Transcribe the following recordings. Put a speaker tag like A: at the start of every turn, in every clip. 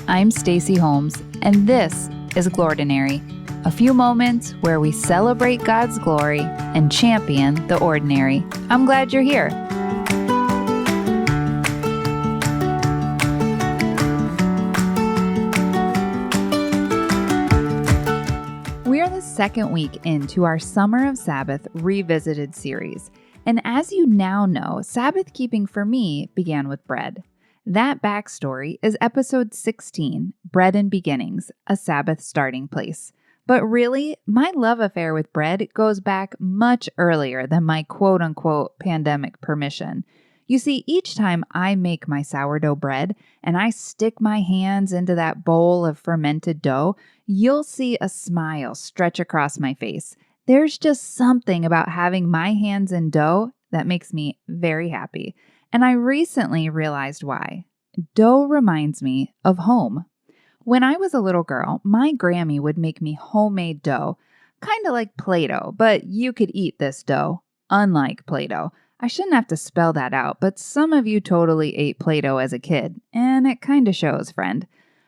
A: I'm Stacey Holmes, and this is Glordinary, a few moments where we celebrate God's glory and champion the ordinary. I'm glad you're here. We are the second week into our Summer of Sabbath Revisited series, and as you now know, Sabbath keeping for me began with bread. That backstory is episode 16, Bread and Beginnings, a Sabbath starting place. But really, my love affair with bread goes back much earlier than my quote-unquote pandemic permission. You see, each time I make my sourdough bread and I stick my hands into that bowl of fermented dough, you'll see a smile stretch across my face. There's just something about having my hands in dough that makes me very happy. And I recently realized why. Dough reminds me of home. When I was a little girl, my Grammy would make me homemade dough, kind of like Play-Doh, but you could eat this dough, unlike Play-Doh. I shouldn't have to spell that out, but some of you totally ate Play-Doh as a kid, and it kind of shows, friend.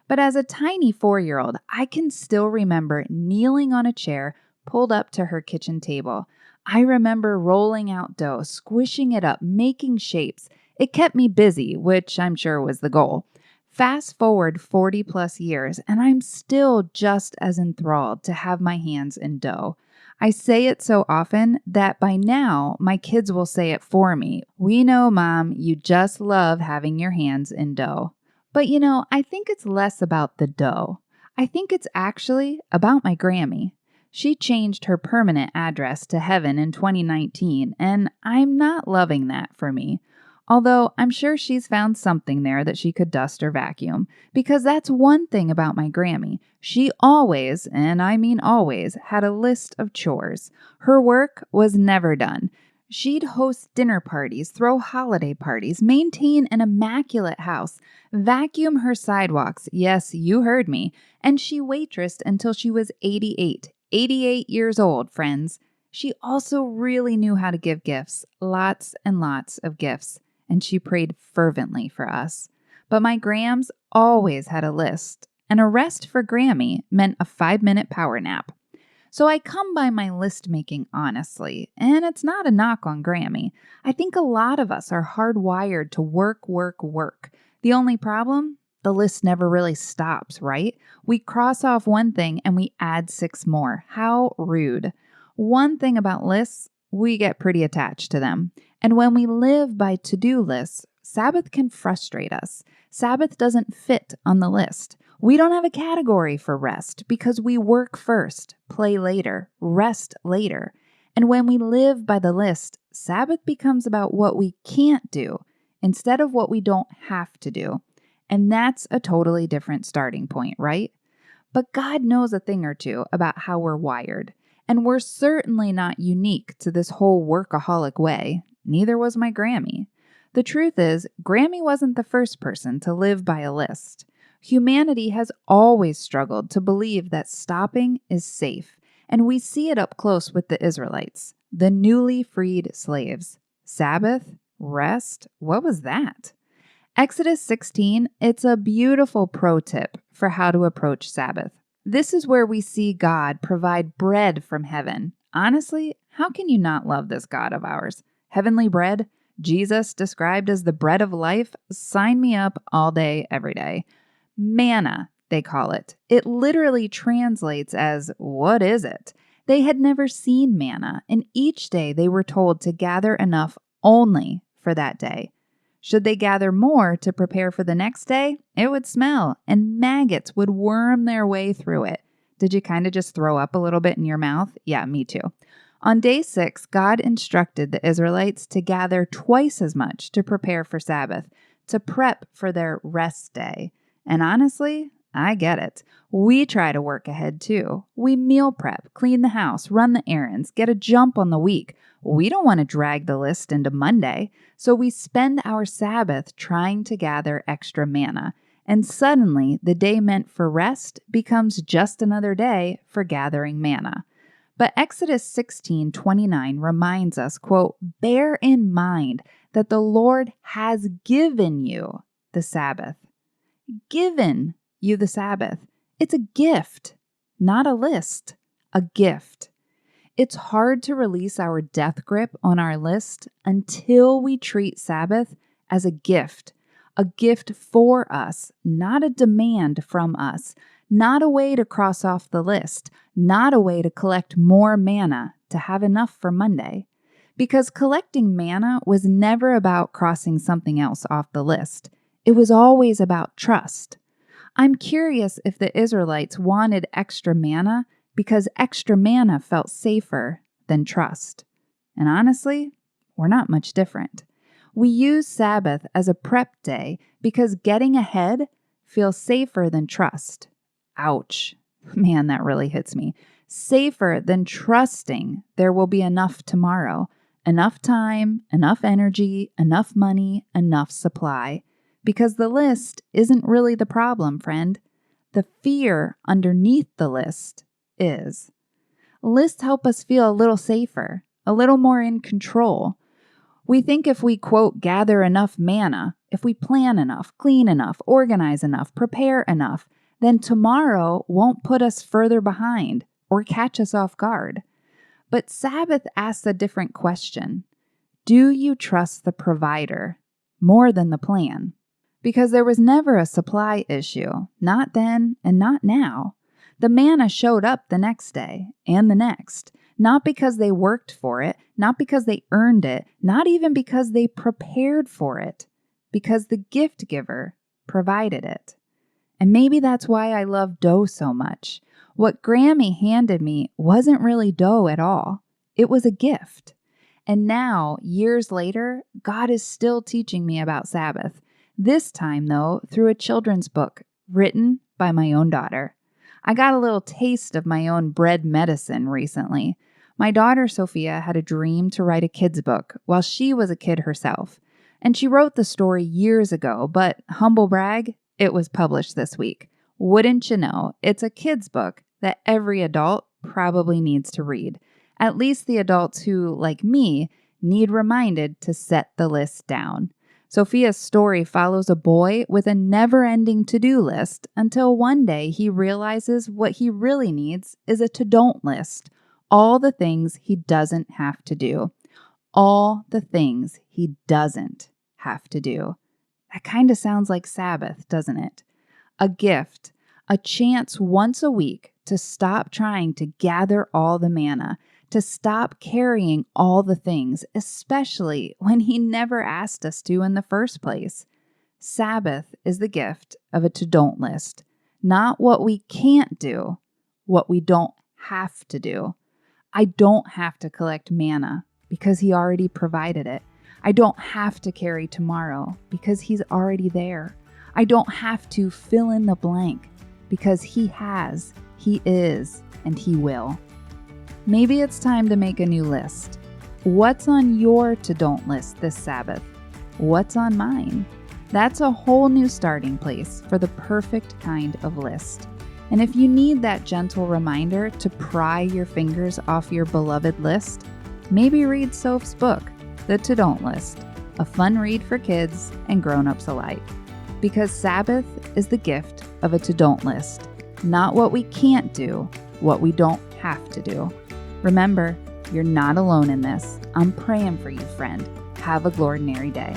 A: But as a tiny 4-year-old, I can still remember kneeling on a chair pulled up to her kitchen table. I remember rolling out dough, squishing it up, making shapes. It kept me busy, which I'm sure was the goal. Fast forward 40 plus years, and I'm still just as enthralled to have my hands in dough. I say it so often that by now, my kids will say it for me. We know, Mom, you just love having your hands in dough. But I think it's less about the dough. I think it's actually about my Grammy. She changed her permanent address to heaven in 2019, and I'm not loving that for me. Although I'm sure she's found something there that she could dust or vacuum, because that's one thing about my Grammy. She always, and I mean always, had a list of chores. Her work was never done. She'd host dinner parties, throw holiday parties, maintain an immaculate house, vacuum her sidewalks, yes, you heard me, and she waitressed until she was 88. 88 years old, friends. She also really knew how to give gifts, lots and lots of gifts, and she prayed fervently for us. But my Grams always had a list, and a rest for Grammy meant a 5-minute power nap. So I come by my list making honestly, and it's not a knock on Grammy. I think a lot of us are hardwired to work, work, work. The only problem? The list never really stops, right? We cross off one thing and we add 6 more. How rude. One thing about lists, we get pretty attached to them. And when we live by to-do lists, Sabbath can frustrate us. Sabbath doesn't fit on the list. We don't have a category for rest because we work first, play later, rest later. And when we live by the list, Sabbath becomes about what we can't do instead of what we don't have to do. And that's a totally different starting point, right? But God knows a thing or two about how we're wired. And we're certainly not unique to this whole workaholic way. Neither was my Grammy. The truth is, Grammy wasn't the first person to live by a list. Humanity has always struggled to believe that stopping is safe. And we see it up close with the Israelites, the newly freed slaves. Sabbath? Rest? What was that? Exodus 16, it's a beautiful pro tip for how to approach Sabbath. This is where we see God provide bread from heaven. Honestly, how can you not love this God of ours? Heavenly bread? Jesus described as the bread of life? Sign me up all day, every day. Manna, they call it. It literally translates as, what is it? They had never seen manna, and each day they were told to gather enough only for that day. Should they gather more to prepare for the next day, it would smell and maggots would worm their way through it. Did you kind of just throw up a little bit in your mouth? Yeah, me too. On day 6, God instructed the Israelites to gather twice as much to prepare for Sabbath, to prep for their rest day. And honestly, I get it. We try to work ahead too. We meal prep, clean the house, run the errands, get a jump on the week. We don't want to drag the list into Monday, so we spend our Sabbath trying to gather extra manna. And suddenly, the day meant for rest becomes just another day for gathering manna. But Exodus 16:29 reminds us, quote, "Bear in mind that the Lord has given you the Sabbath." Given you the Sabbath. It's a gift, not a list, a gift. It's hard to release our death grip on our list until we treat Sabbath as a gift for us, not a demand from us, not a way to cross off the list, not a way to collect more manna to have enough for Monday. Because collecting manna was never about crossing something else off the list. It was always about trust. I'm curious if the Israelites wanted extra manna because extra manna felt safer than trust. And honestly, we're not much different. We use Sabbath as a prep day because getting ahead feels safer than trust. Ouch. Man, that really hits me. Safer than trusting there will be enough tomorrow. Enough time, enough energy, enough money, enough supply. Because the list isn't really the problem, friend. The fear underneath the list is. Lists help us feel a little safer, a little more in control. We think if we, quote, gather enough manna, if we plan enough, clean enough, organize enough, prepare enough, then tomorrow won't put us further behind or catch us off guard. But Sabbath asks a different question. Do you trust the provider more than the plan? Because there was never a supply issue, not then and not now. The manna showed up the next day and the next, not because they worked for it, not because they earned it, not even because they prepared for it, because the gift giver provided it. And maybe that's why I love dough so much. What Grammy handed me wasn't really dough at all. It was a gift. And now, years later, God is still teaching me about Sabbath. This time, though, through a children's book written by my own daughter. I got a little taste of my own bread medicine recently. My daughter, Sophia, had a dream to write a kid's book while she was a kid herself. And she wrote the story years ago, but humble brag, it was published this week. Wouldn't you know, it's a kid's book that every adult probably needs to read. At least the adults who, like me, need reminded to set the list down. Sophia's story follows a boy with a never-ending to-do list until one day he realizes what he really needs is a to-don't list. All the things he doesn't have to do. All the things he doesn't have to do. That kind of sounds like Sabbath, doesn't it? A gift, a chance once a week to stop trying to gather all the manna, to stop carrying all the things, especially when he never asked us to in the first place. Sabbath is the gift of a to-don't list, not what we can't do, what we don't have to do. I don't have to collect manna because he already provided it. I don't have to carry tomorrow because he's already there. I don't have to fill in the blank because he has, he is, and he will. Maybe it's time to make a new list. What's on your to-don't list this Sabbath? What's on mine? That's a whole new starting place for the perfect kind of list. And if you need that gentle reminder to pry your fingers off your beloved list, maybe read Soph's book, The To-Don't List, a fun read for kids and grown-ups alike. Because Sabbath is the gift of a to-don't list, not what we can't do, what we don't have to do. Remember, you're not alone in this. I'm praying for you, friend. Have a glordinary day.